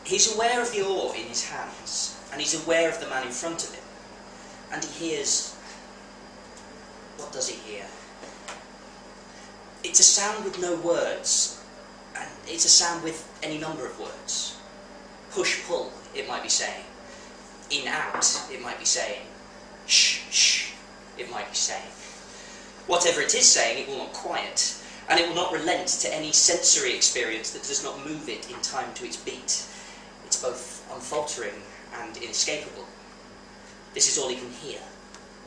He's aware of the oar in his hands, and he's aware of the man in front of him. And he hears... What does he hear? It's a sound with no words, and it's a sound with any number of words. Push-pull, it might be saying. In-out, it might be saying. Shh, it might be saying. Whatever it is saying, it will not quiet, and it will not relent to any sensory experience that does not move it in time to its beat. It's both unfaltering and inescapable. This is all he can hear,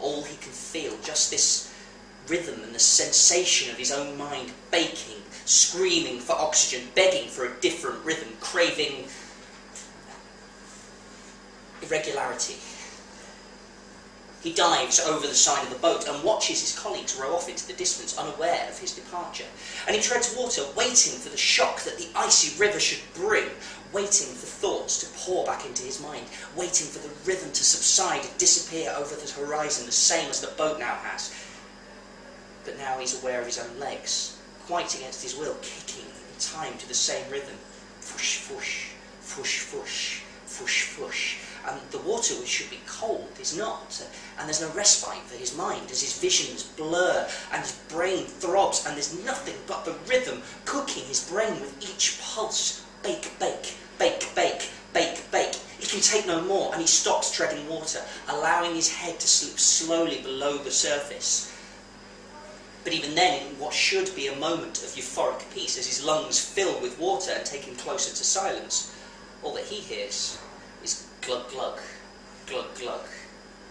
all he can feel, just this rhythm and the sensation of his own mind baking, screaming for oxygen, begging for a different rhythm, craving irregularity. He dives over the side of the boat and watches his colleagues row off into the distance, unaware of his departure. And he treads water, waiting for the shock that the icy river should bring, waiting for thoughts to pour back into his mind, waiting for the rhythm to subside and disappear over the horizon, the same as the boat now has. But now he's aware of his own legs, quite against his will, kicking in time to the same rhythm. Fush, fush, fush, fush, fush, fush. And the water, which should be cold, is not. And there's no respite for his mind as his visions blur and his brain throbs, and there's nothing but the rhythm cooking his brain with each pulse. Bake, bake, bake, bake, bake, bake. He can take no more, and he stops treading water, allowing his head to slip slowly below the surface. But even then, in what should be a moment of euphoric peace, as his lungs fill with water and take him closer to silence, all that he hears is glug glug, glug glug,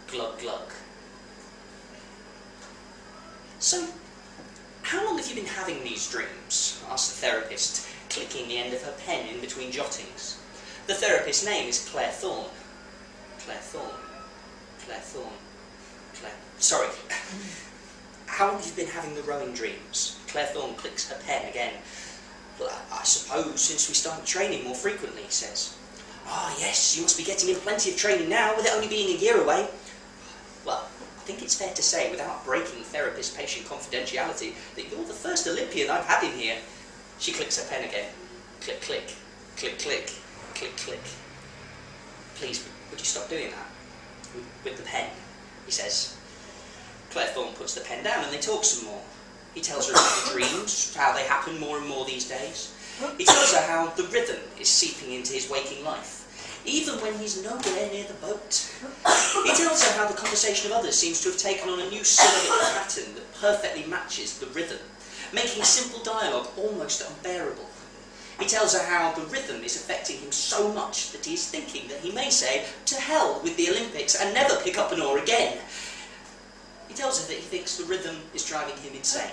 glug glug. So, how long have you been having these dreams? Asked the therapist, clicking the end of her pen in between jottings. The therapist's name is Claire Thorne. Claire Thorne. Claire Thorne. Claire... Sorry. How long have you been having the rowing dreams? Claire Thorne clicks her pen again. Well, I suppose since we started training more frequently, he says. Ah, yes, you must be getting in plenty of training now, with it only being a year away. Well, I think it's fair to say, without breaking therapist-patient confidentiality, that you're the first Olympian I've had in here. She clicks her pen again. Click, click, click, click, click, click. Please, would you stop doing that? With the pen, he says. Claire Thorne puts the pen down and they talk some more. He tells her about the dreams, how they happen more and more these days. He tells her how the rhythm is seeping into his waking life, even when he's nowhere near the boat. He tells her how the conversation of others seems to have taken on a new syllabic pattern that perfectly matches the rhythm, making simple dialogue almost unbearable. He tells her how the rhythm is affecting him so much that he is thinking that he may say, to hell with the Olympics and never pick up an oar again. He tells her that he thinks the rhythm is driving him insane.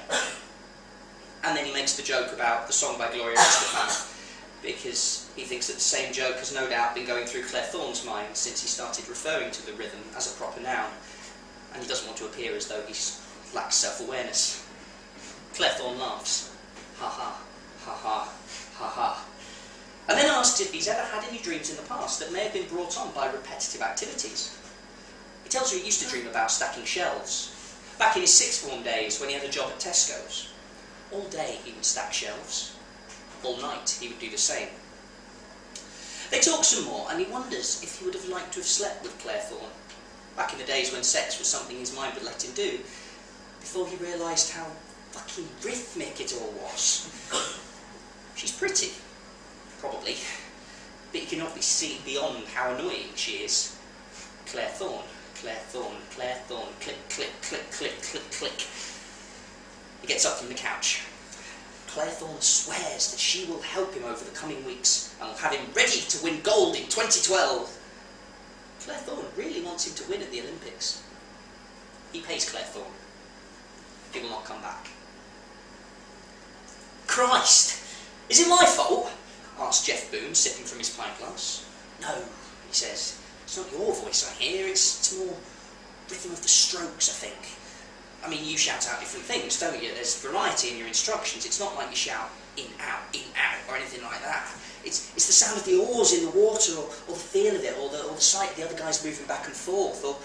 And then he makes the joke about the song by Gloria Estefan, because he thinks that the same joke has no doubt been going through Claire Thorne's mind since he started referring to the rhythm as a proper noun, and he doesn't want to appear as though he lacks self-awareness. Claire Thorne laughs. Ha ha, ha ha, ha ha. And then asks if he's ever had any dreams in the past that may have been brought on by repetitive activities. He tells her he used to dream about stacking shelves, back in his sixth form days when he had a job at Tesco's. All day he would stack shelves. All night he would do the same. They talk some more, and he wonders if he would have liked to have slept with Claire Thorne, back in the days when sex was something his mind would let him do, before he realised how fucking rhythmic it all was. She's pretty, probably, but he cannot see beyond how annoying she is. Claire Thorne, Claire Thorne, Claire Thorne, click, click, click, click, click, click. He gets up from the couch. Claire Thorne swears that she will help him over the coming weeks and will have him ready to win gold in 2012. Claire Thorne really wants him to win at the Olympics. He pays Claire Thorne. He will not come back. Christ! Is it my fault? Asks Jeff Boone, sipping from his pint glass. No, he says. It's not your voice I hear, it's more rhythm of the strokes, I think. I mean, you shout out different things, don't you? There's variety in your instructions. It's not like you shout in, out, or anything like that. It's the sound of the oars in the water, or the feel of it, or the sight of the other guys moving back and forth, or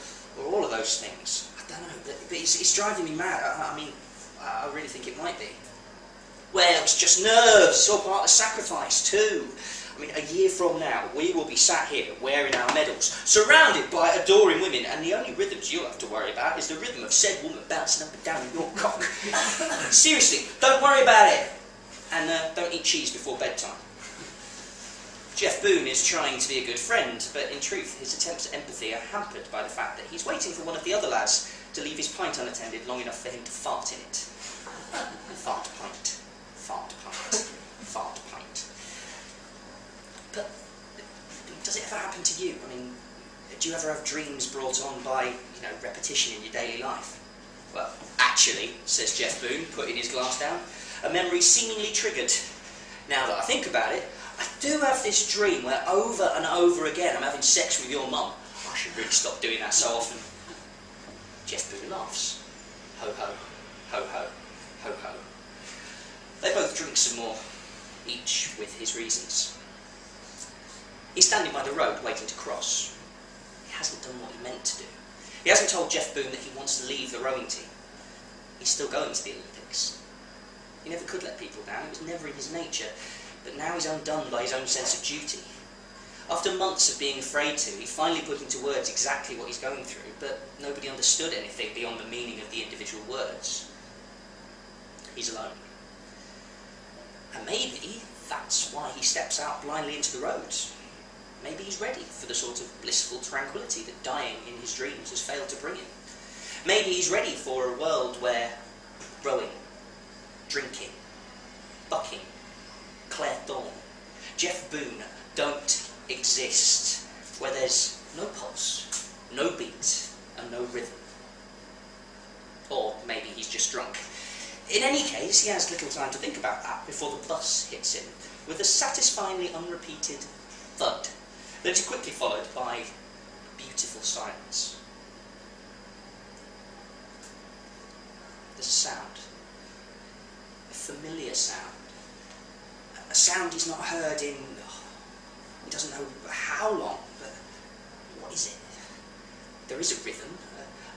all of those things. I don't know, but it's driving me mad. I mean, I really think it might be. Well, it's just nerves. It's all part of the sacrifice, too. I mean, a year from now, we will be sat here wearing our medals, surrounded by adoring women, and the only rhythms you'll have to worry about is the rhythm of said woman bouncing up and down in your cock. Seriously, don't worry about it. And don't eat cheese before bedtime. Jeff Boone is trying to be a good friend, but in truth, his attempts at empathy are hampered by the fact that he's waiting for one of the other lads to leave his pint unattended long enough for him to fart in it. Fart pint. Fart pint. Fart pint. But does it ever happen to you? I mean, do you ever have dreams brought on by, repetition in your daily life? Well, actually, says Jeff Boone, putting his glass down, a memory seemingly triggered. Now that I think about it, I do have this dream where over and over again I'm having sex with your mum. I should really stop doing that so often. Jeff Boone laughs. Ho ho, ho ho, ho ho. They both drink some more, each with his reasons. He's standing by the road waiting to cross. He hasn't done what he meant to do. He hasn't told Jeff Boone that he wants to leave the rowing team. He's still going to the Olympics. He never could let people down, it was never in his nature, but now he's undone by his own sense of duty. After months of being afraid to, he finally put into words exactly what he's going through, but nobody understood anything beyond the meaning of the individual words. He's alone. And maybe that's why he steps out blindly into the road. Maybe he's ready for the sort of blissful tranquility that dying in his dreams has failed to bring him. Maybe he's ready for a world where rowing, drinking, bucking, Claire Thorne, Jeff Boone don't exist, where there's no pulse, no beat, and no rhythm. Or maybe he's just drunk. In any case, he has little time to think about that before the bus hits him, with a satisfyingly unrepeated thud, that is quickly followed by beautiful silence. There's a sound. A familiar sound. A sound he's not heard in, he doesn't know how long, but what is it? There is a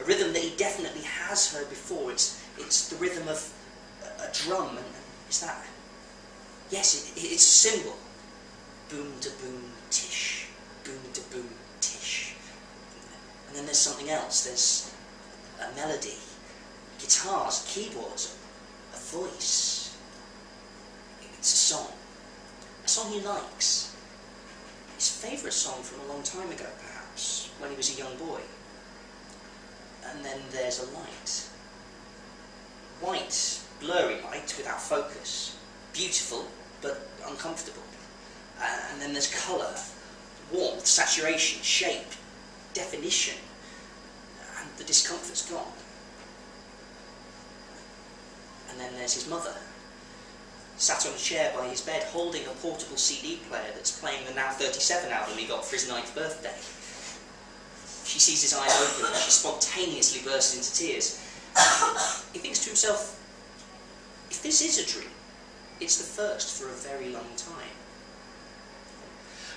rhythm that he definitely has heard before. It's the rhythm of a drum, and is that? Yes, it's a cymbal. Boom to boom tish, boom to boom tish. And then there's something else. There's a melody, guitars, keyboards, a voice. It's a song he likes. His favourite song from a long time ago, perhaps, when he was a young boy. And then there's a light. White, blurry light without focus. Beautiful, but uncomfortable. And then there's colour, warmth, saturation, shape, definition. And the discomfort's gone. And then there's his mother, sat on a chair by his bed, holding a portable CD player that's playing the Now 37 album he got for his 9th birthday. She sees his eyes open and she spontaneously bursts into tears. He thinks to himself, if this is a dream, it's the first for a very long time.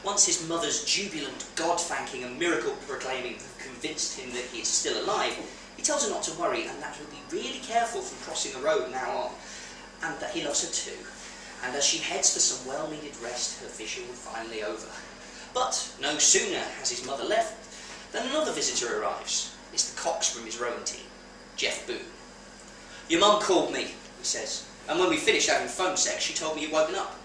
Once his mother's jubilant God-thanking and miracle-proclaiming have convinced him that he is still alive, he tells her not to worry and that he'll be really careful from crossing the road now on, and that he loves her too. And as she heads for some well-needed rest, her vision will finally over. But no sooner has his mother left than another visitor arrives. It's the cox from his rowing team, Jeff Boone. Your mum called me, he says, and when we finished having phone sex, she told me you'd woken up.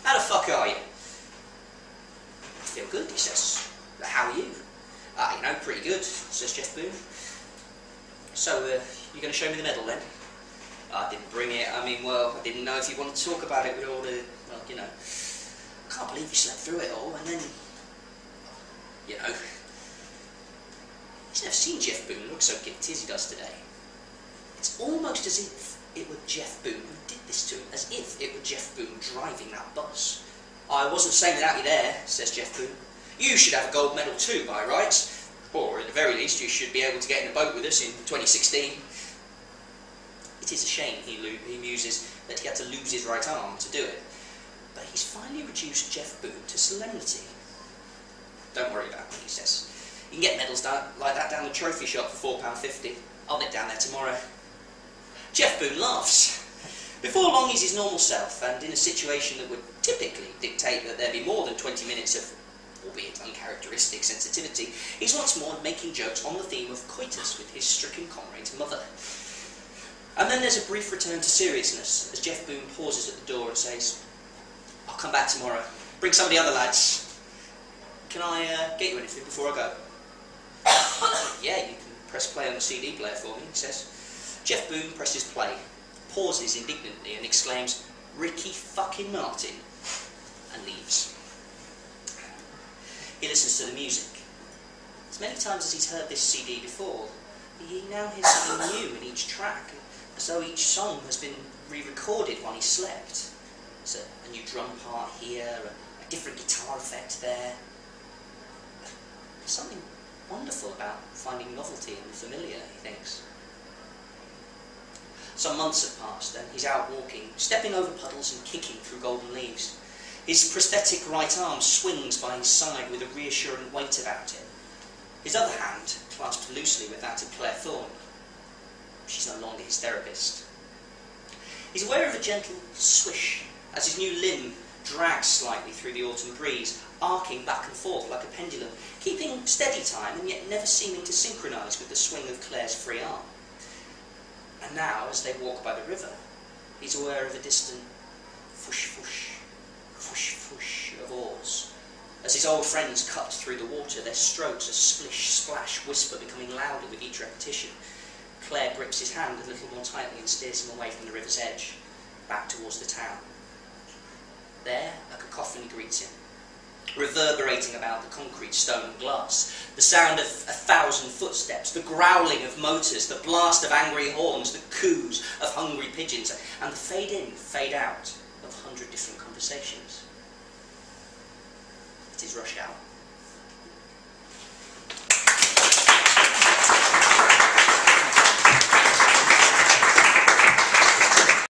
How the fuck are you? I feel good, he says. How are you? Pretty good, says Jeff Boone. So, you're going to show me the medal then? I didn't bring it. I didn't know if you wanted to talk about it with all the, I can't believe you slept through it all, and then, he's never seen Jeff Boone look so guilty as he does today. It's almost as if it were Jeff Boone who did this to him, as if it were Jeff Boone driving that bus. I wasn't saying without you there, says Jeff Boone. You should have a gold medal too, by rights. Or, at the very least, you should be able to get in a boat with us in 2016. It is a shame, he muses, that he had to lose his right arm to do it. But he's finally reduced Jeff Boone to solemnity. Don't worry about me, he says. You can get medals like that down the trophy shop for £4.50. I'll nip down there tomorrow. Jeff Boone laughs. Before long he's his normal self, and in a situation that would typically dictate that there be more than 20 minutes of, albeit uncharacteristic, sensitivity, he's once more making jokes on the theme of coitus with his stricken comrade's mother. And then there's a brief return to seriousness, as Jeff Boone pauses at the door and says, "I'll come back tomorrow. Bring some of the other lads. Can I get you anything before I go?" "Yeah, you can press play on the CD player for me," he says. Jeff Boone presses play, pauses indignantly and exclaims, "Ricky fucking Martin," and leaves. He listens to the music. As many times as he's heard this CD before, he now hears something new in each track, as though each song has been re-recorded while he slept. There's a new drum part here, a different guitar effect there. There's something wonderful about finding novelty in the familiar, he thinks. Some months have passed, and he's out walking, stepping over puddles and kicking through golden leaves. His prosthetic right arm swings by his side with a reassuring weight about it. His other hand clasped loosely with that of Claire Thorne. She's no longer his therapist. He's aware of a gentle swish as his new limb drags slightly through the autumn breeze, arcing back and forth like a pendulum, keeping steady time and yet never seeming to synchronise with the swing of Claire's free arm. And now, as they walk by the river, he's aware of a distant fush-fush, fush-fush of oars. As his old friends cut through the water, their strokes a splish-splash whisper becoming louder with each repetition. Claire grips his hand a little more tightly and steers him away from the river's edge, back towards the town. There, a cacophony greets him, reverberating about the concrete, stone and glass, the sound of 1,000 footsteps, the growling of motors, the blast of angry horns, the coos of hungry pigeons, and the fade-in, fade-out of 100 different conversations. It is rush hour.